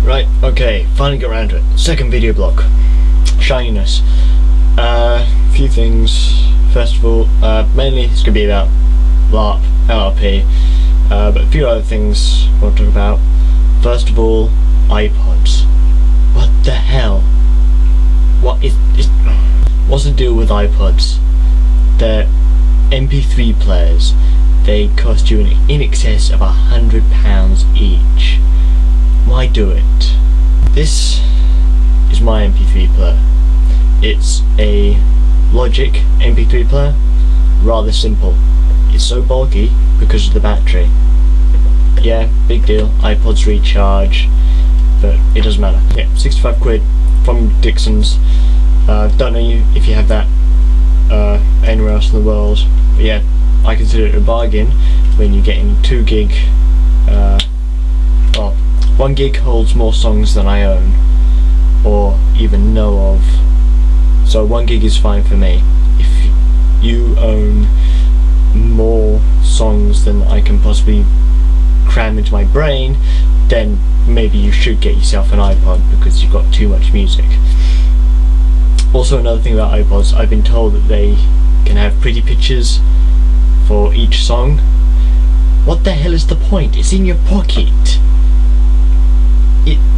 Right, okay, finally got around to it. Second video block. Shiny-ness. Few things. First of all, mainly it's going to be about LARP, LRP, but a few other things I want to talk about. First of all, iPods. What the hell? What's the deal with iPods? They're MP3 players. They cost you in excess of £100 each. Why do it? This is my MP3 player. It's a Logic MP3 player, rather simple. It's so bulky because of the battery. Yeah, big deal, iPods recharge, but it doesn't matter. Yeah, 65 quid from Dixon's. Don't know if you have that anywhere else in the world, but yeah, I consider it a bargain when you're getting 2 gig. Well, 1 gig holds more songs than I own or even know of, so 1 gig is fine for me. If you own more songs than I can possibly cram into my brain, then maybe you should get yourself an iPod because you've got too much music. Also, another thing about iPods, I've been told that they can have pretty pictures for each song. What the hell is the point? It's in your pocket.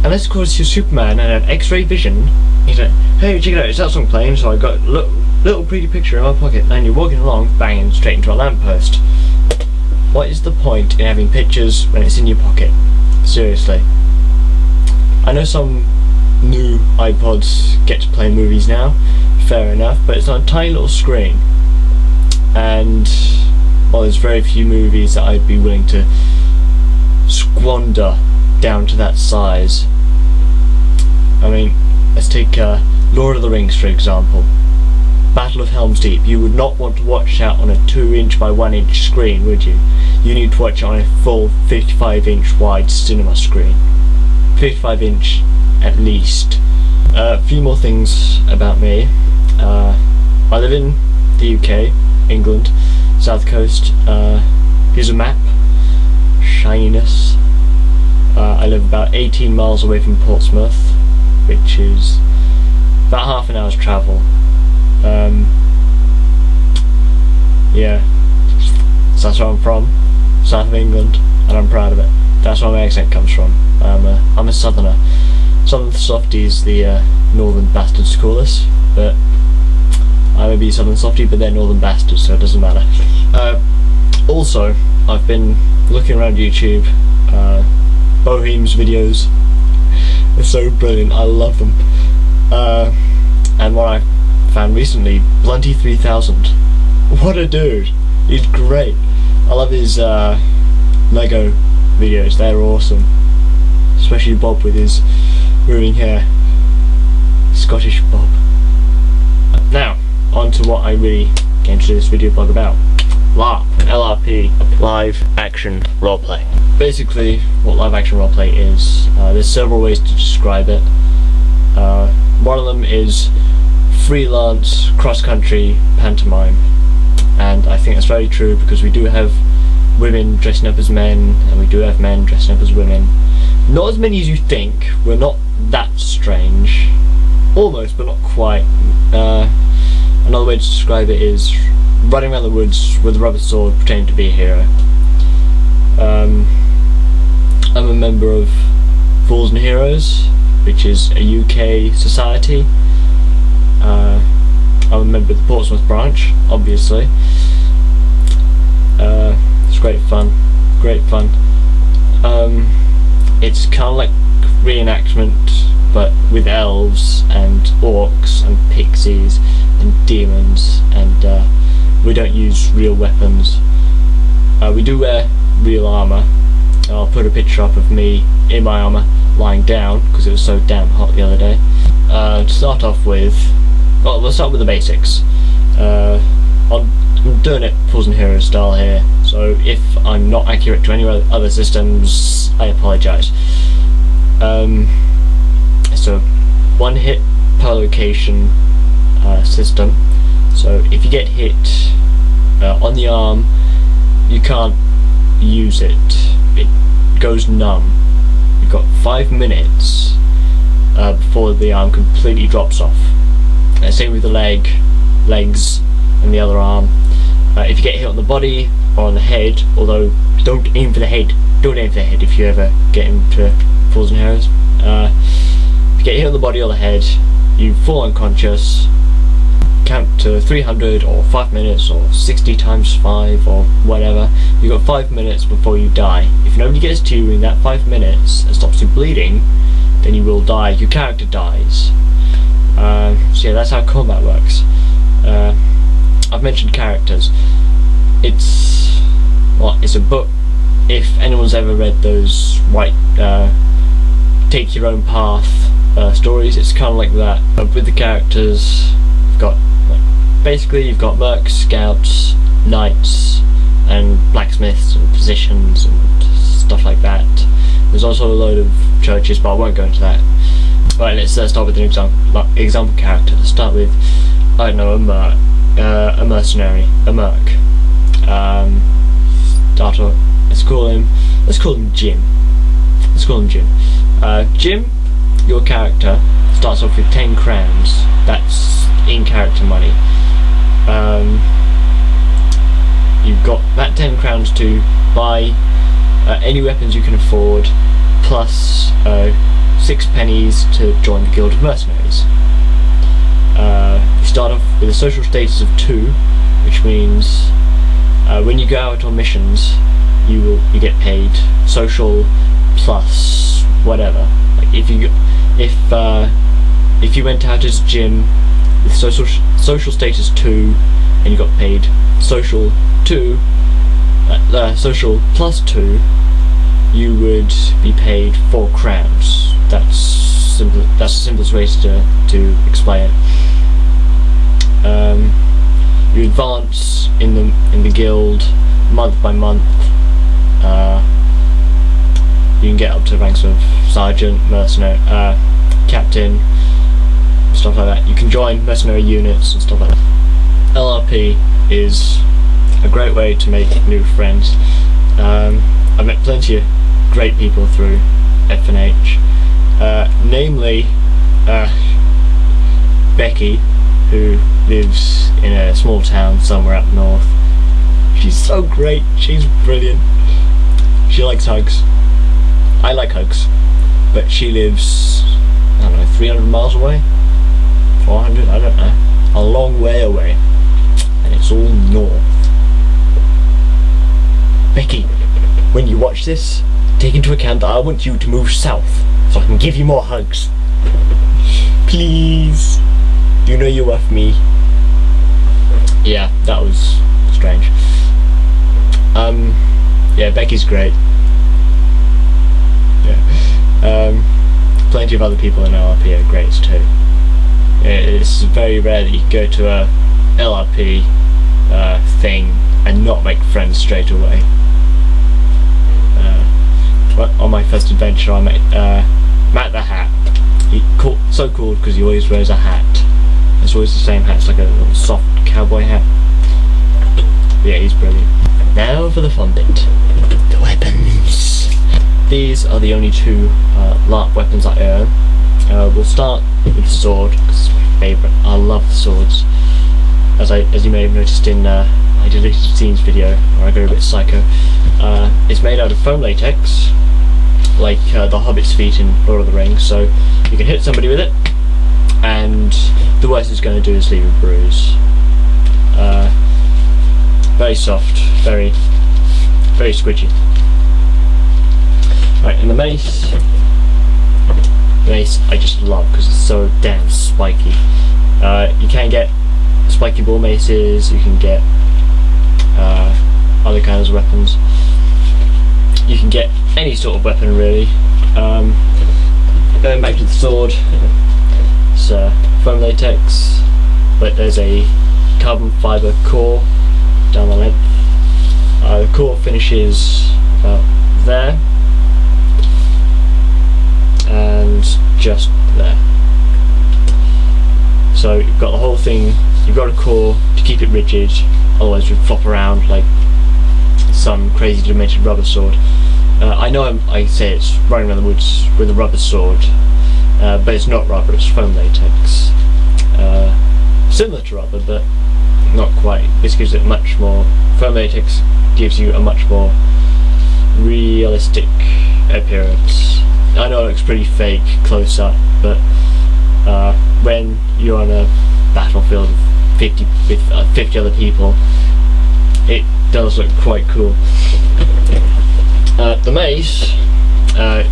Unless of course you're Superman and have X-ray vision, you know, hey, check it out, it's that song playing, so I got a little pretty picture in my pocket, and you're walking along, banging straight into a lamppost. What is the point in having pictures when it's in your pocket? Seriously. I know some new iPods get to play movies now, fair enough, but it's on a tiny little screen, and well, there's very few movies that I'd be willing to squander down to that size. I mean, let's take Lord of the Rings for example. Battle of Helm's Deep. You would not want to watch that on a 2" by 1" screen, would you? You need to watch it on a full 55" wide cinema screen. 55" at least. A few more things about me. I live in the UK, England, South Coast. Here's a map. Shiny-ness. I live about 18 miles away from Portsmouth, which is about half an hour's travel. Yeah, so that's where I'm from, south of England, and I'm proud of it. That's where my accent comes from. I'm a southerner. Southern softies, the northern bastards call us, but I may be a southern softie, but they're northern bastards, so it doesn't matter. Also, I've been looking around YouTube. Bohem's videos, they're so brilliant, I love them. And what I found recently, Blunty 3000. What a dude, he's great. I love his Lego videos, they're awesome. Especially Bob with his moving hair. Scottish Bob. Now, on to what I really came to this video blog about. LARP, LRP, live action roleplay. Basically, what live action roleplay is, there's several ways to describe it. One of them is freelance cross-country pantomime, and I think that's very true because we do have women dressing up as men, and we do have men dressing up as women. Not as many as you think. We're not that strange. Almost, but not quite. Another way to describe it is running around the woods with a rubber sword pretending to be a hero. I'm a member of Fools and Heroes, which is a UK society. I'm a member of the Portsmouth branch, obviously. It's great fun, great fun. It's kind of like reenactment, but with elves and orcs and pixies and demons, and we don't use real weapons. We do wear real armour. I'll put a picture up of me in my armour lying down because it was so damn hot the other day. To start off with, well, we'll start with the basics. I'm doing it Fools and Heroes style here, so if I'm not accurate to any other systems, I apologise. So 1 hit per location system. So if you get hit on the arm, you can't use it. It goes numb. you've got 5 minutes before the arm completely drops off. Same with the legs, and the other arm. If you get hit on the body or on the head, although don't aim for the head. Don't aim for the head if you ever get into falls and arrows. If you get hit on the body or the head, you fall unconscious. Count to 300 or 5 minutes or 60 times 5 or whatever. You've got 5 minutes before you die. If nobody gets to you in that 5 minutes and stops you bleeding, then you will die. Your character dies. So yeah, that's how combat works. I've mentioned characters. It's a book. If anyone's ever read those white take your own path stories, it's kind of like that. But with the characters, you've got mercs, scouts, knights, and blacksmiths and physicians and stuff like that. There's also a load of churches, but I won't go into that. Right, let's start with an example character. Let's start with, I don't know, a mercenary, a merc. Let's call him Jim. Jim, your character, starts off with 10 crowns. That's in character money. You've got that 10 crowns to buy any weapons you can afford, plus 6 pennies to join the Guild of Mercenaries. You start off with a social status of 2, which means when you go out on missions, you get paid social plus whatever. Like if you went out as Jim with social status 2 and you got paid social 2, social plus 2, you would be paid 4 crowns. That's simple. That's the simplest way to explain it. You advance in the guild month by month. You can get up to ranks of sergeant, mercenary, captain, stuff like that. You can join mercenary units and stuff like that. LRP is a great way to make new friends. I've met plenty of great people through F&H, namely Becky, who lives in a small town somewhere up north. She's so great, she's brilliant. She likes hugs. I like hugs, but she lives, I don't know, 300 miles away? 400? I don't know. A long way away. And it's all north. Becky, when you watch this, take into account that I want you to move south so I can give you more hugs. Please. You know you're worth me. Yeah, that was strange. Yeah, Becky's great. Yeah. Plenty of other people in LRP are great too. It's very rare that you go to a LRP thing and not make friends straight away. On my first adventure, I met Matt the Hat. So called because he always wears a hat. It's always the same hat. It's like a little soft cowboy hat. Yeah, he's brilliant. Now for the fun bit. The weapons. These are the only 2 LARP weapons I own. We'll start with the sword because it's my favourite. I love the swords. As you may have noticed in my deleted scenes video, where I go a bit psycho. It's made out of foam latex, like the Hobbit's feet in Lord of the Rings. So you can hit somebody with it, and the worst it's going to do is leave a bruise. Very soft, very squidgy. Right, and the mace I just love because it's so damn spiky. You can get spiky ball maces, you can get other kinds of weapons. You can get any sort of weapon really. Going back to the sword, it's foam latex, but there's a carbon fibre core down the length. The core finishes about there and just there. So you've got the whole thing, you've got a core to keep it rigid, otherwise it would flop around like some crazy demented rubber sword. I know I say it's running around the woods with a rubber sword, but it's not rubber, it's foam latex. Similar to rubber, but not quite. This gives it much more. Foam latex gives you a much more realistic appearance. I know it looks pretty fake close up, but when you're on a battlefield with 50 other people, it does look quite cool. The mace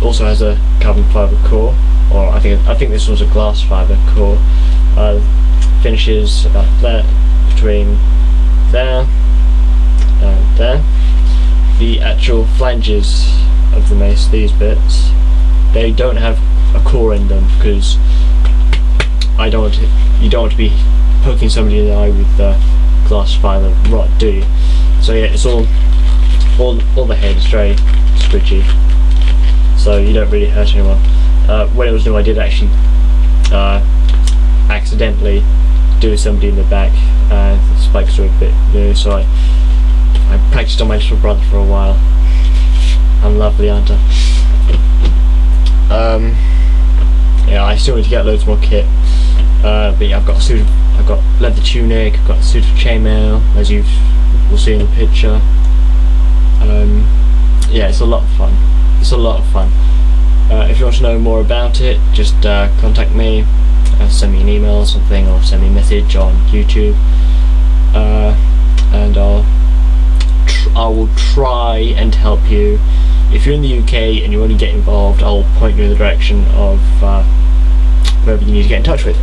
also has a carbon fibre core, or I think this was a glass fibre core. Finishes about there, between there and there. The actual flanges of the mace, these bits, they don't have a core in them because you don't want to be poking somebody in the eye with the glass fibre rod, do you? So yeah, it's all the head is very squidgy, so you don't really hurt anyone. When it was new, I did actually accidentally do somebody in the back, and the spikes were a bit new, so I practiced on my little brother for a while. I'm lovely, aren't I? Yeah, I still need to get loads more kit, but yeah, I've got leather tunic, I've got a suit of chainmail, as you will see in the picture. Yeah, it's a lot of fun. It's a lot of fun. If you want to know more about it, just contact me, send me an email or something, or send me a message on YouTube, and I will try and help you. If you're in the UK and you want to get involved, I'll point you in the direction of whoever you need to get in touch with.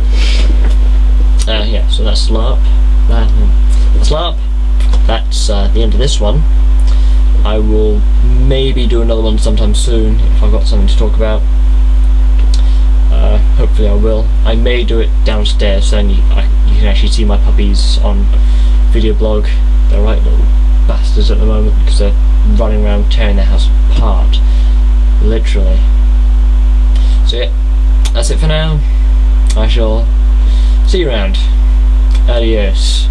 Yeah, so that's LARP. That's LARP. That's the end of this one. I will maybe do another one sometime soon if I've got something to talk about. Hopefully I will. I may do it downstairs, so then you can actually see my puppies on video blog. They're right little bastards at the moment because they're running around tearing their house apart, literally. So yeah, that's it for now. I shall see you around. Adios.